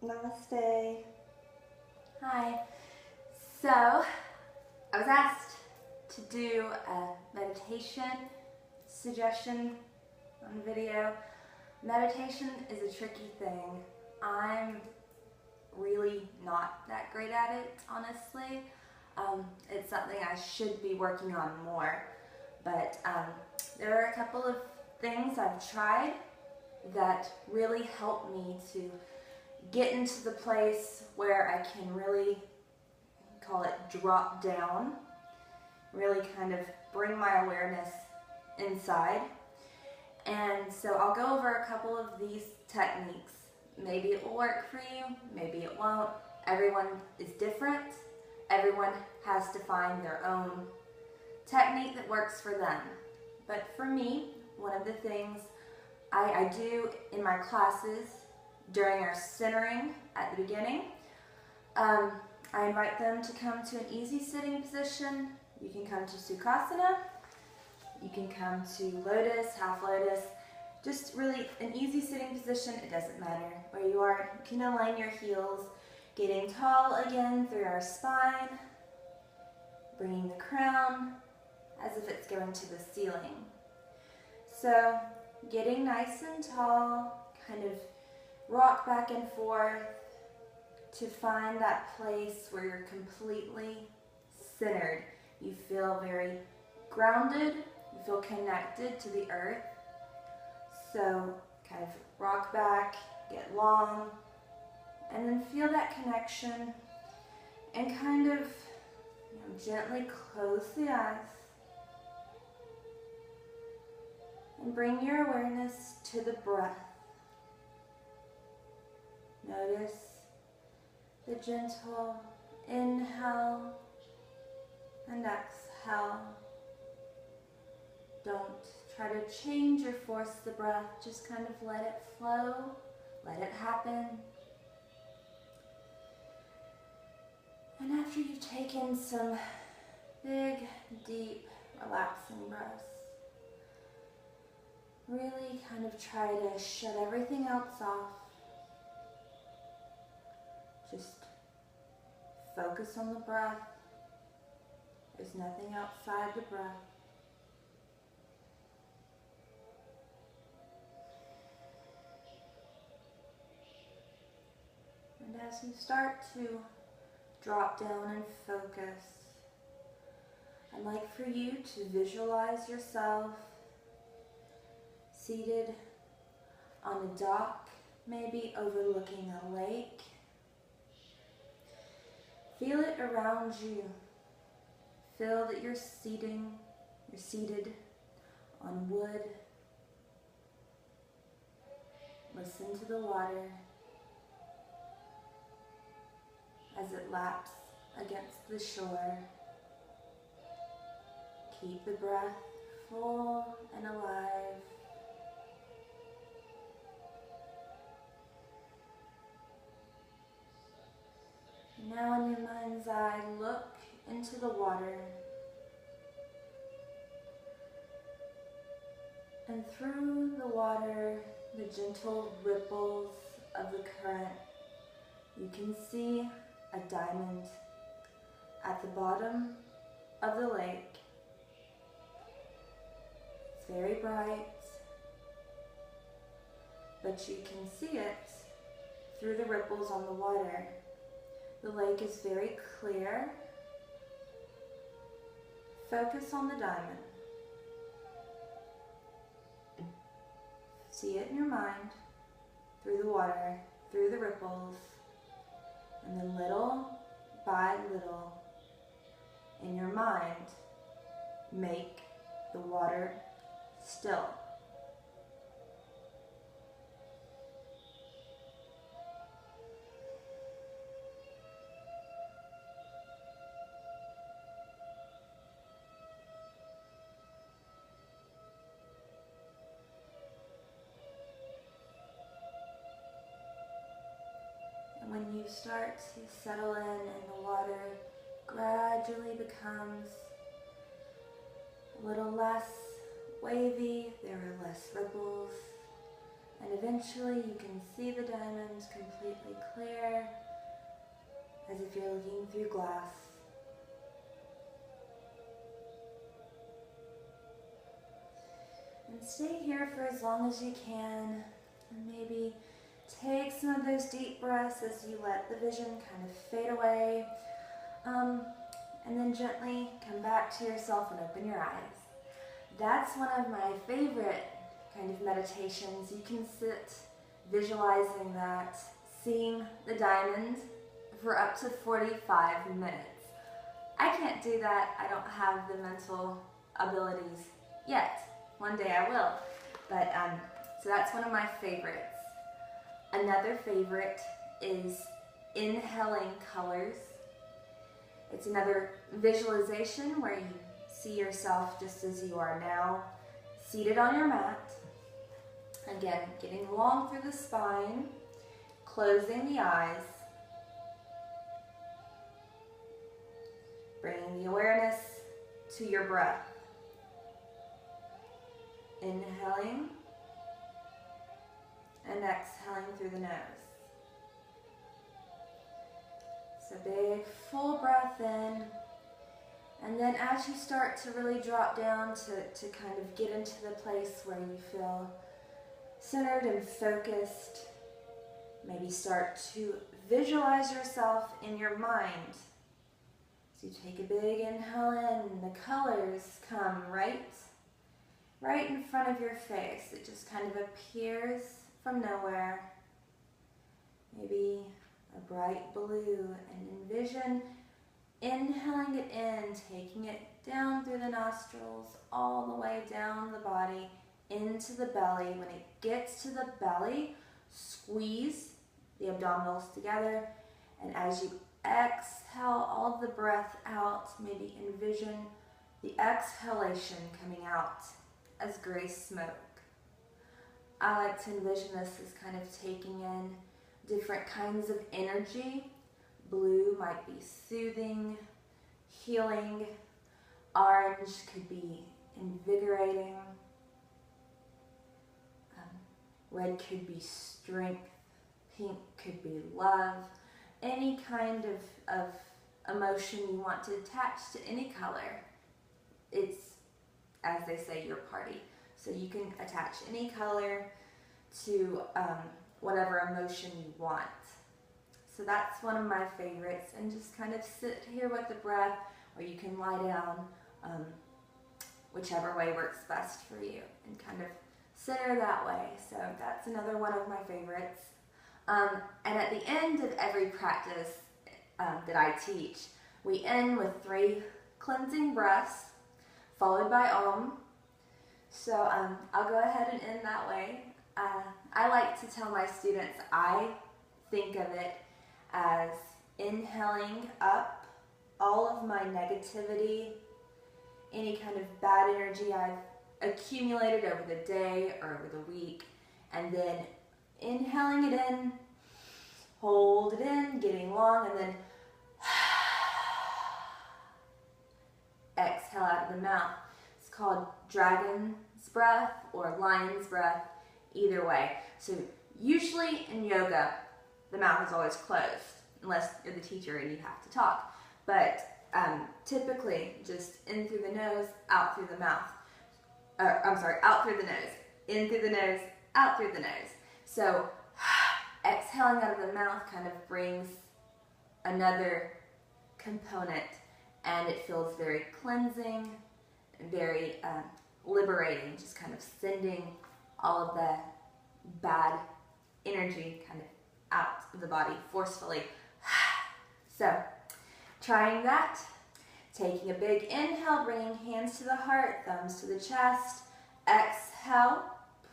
Namaste. Hi. So, I was asked to do a meditation suggestion on video. Meditation is a tricky thing. I'm really not that great at it, honestly. It's something I should be working on more. But there are a couple of things I've tried that really help me to get into the place where I can really, call it drop down, really kind of bring my awareness inside. And so I'll go over a couple of these techniques. Maybe it will work for you, maybe it won't. Everyone is different. Everyone has to find their own technique that works for them. But for me, one of the things I do in my classes during our centering at the beginning, I invite them to come to an easy sitting position. You can come to Sukhasana, you can come to lotus, half lotus, just really an easy sitting position. It doesn't matter where you are. You can align your heels, getting tall again through our spine, bringing the crown as if it's going to the ceiling. So getting nice and tall, kind of rock back and forth to find that place where you're completely centered. You feel very grounded, you feel connected to the earth. So kind of rock back, get long, and then feel that connection and kind of gently close the eyes and bring your awareness to the breath. Notice the gentle inhale and exhale. Don't try to change or force the breath, just kind of let it flow, let it happen. And after you've taken some big, deep, relaxing breaths, really kind of try to shut everything else off. Just focus on the breath. There's nothing outside the breath. And as you start to drop down and focus, I'd like for you to visualize yourself seated on a dock, maybe overlooking a lake. Feel it around you. Feel that you're seated on wood. Listen to the water as it laps against the shore. Keep the breath full and alive. Now in your mind's eye, look into the water. And through the water, the gentle ripples of the current, you can see a diamond at the bottom of the lake. It's very bright, but you can see it through the ripples on the water. The lake is very clear. Focus on the diamond. See it in your mind, through the water, through the ripples, and then little by little, in your mind, make the water still. When you start to settle in and the water gradually becomes a little less wavy, there are less ripples, And eventually you can see the diamond completely clear, as if you're looking through glass. And stay here for as long as you can, and maybe take some of those deep breaths as you let the vision kind of fade away. And then gently come back to yourself and open your eyes. That's one of my favorite kind of meditations. You can sit visualizing that, seeing the diamond for up to 45 minutes. I can't do that. I don't have the mental abilities yet. One day I will. But so that's one of my favorites. Another favorite is inhaling colors. It's another visualization where you see yourself just as you are now, seated on your mat. Again, getting long through the spine, closing the eyes, bringing the awareness to your breath. Inhaling and exhaling through the nose. So big, full breath in. And then as you start to really drop down to kind of get into the place where you feel centered and focused, maybe start to visualize yourself in your mind. So you take a big inhale in, and the colors come right in front of your face. It just kind of appears from nowhere. Maybe a bright blue, and envision inhaling it in, taking it down through the nostrils, all the way down the body, into the belly. When it gets to the belly, squeeze the abdominals together, and as you exhale all of the breath out, maybe envision the exhalation coming out as gray smoke. I like to envision this as kind of taking in different kinds of energy. Blue might be soothing, healing. Orange could be invigorating. Red could be strength. Pink could be love. Any kind of emotion you want to attach to any color. It's, as they say, your party. So you can attach any color to whatever emotion you want. So that's one of my favorites, and just kind of sit here with the breath, or you can lie down, whichever way works best for you, and kind of center that way. So that's another one of my favorites. And at the end of every practice that I teach, we end with 3 cleansing breaths, followed by Om. So I'll go ahead and end that way. I like to tell my students, I think of it as inhaling up all of my negativity, any kind of bad energy I've accumulated over the day or over the week, and then inhaling it in, hold it in, getting long, and then exhale out of the mouth. It's called dragon's breath or lion's breath, either way. So usually in yoga, the mouth is always closed, unless you're the teacher and you have to talk. But typically, just in through the nose, out through the mouth. Out through the nose, in through the nose, out through the nose. So exhaling out of the mouth kind of brings another component, and it feels very cleansing, very liberating, just kind of sending all of the bad energy kind of out of the body forcefully. So trying that, taking a big inhale, bringing hands to the heart, thumbs to the chest. Exhale,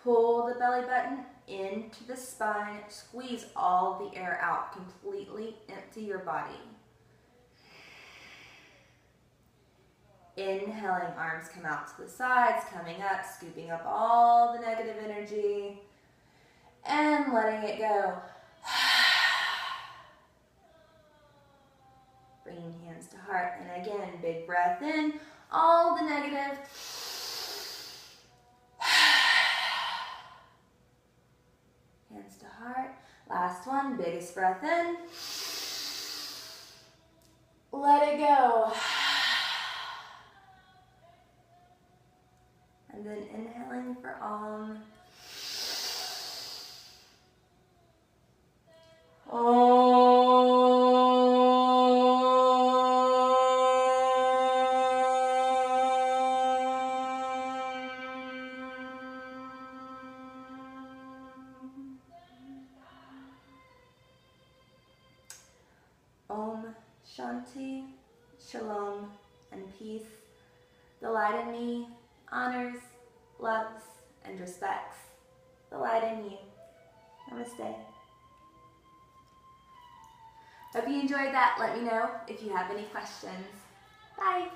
pull the belly button into the spine, squeeze all the air out, completely empty your body. Inhaling, arms come out to the sides, coming up, scooping up all the negative energy, and letting it go. Bringing hands to heart, and again, big breath in, all the negative. Last one, biggest breath in. Let it go. And then inhaling for Om. Om Shanti, Shalom, and peace. The light in me honors, loves, and respects the light in you. Namaste. Hope you enjoyed that. Let me know if you have any questions. Bye.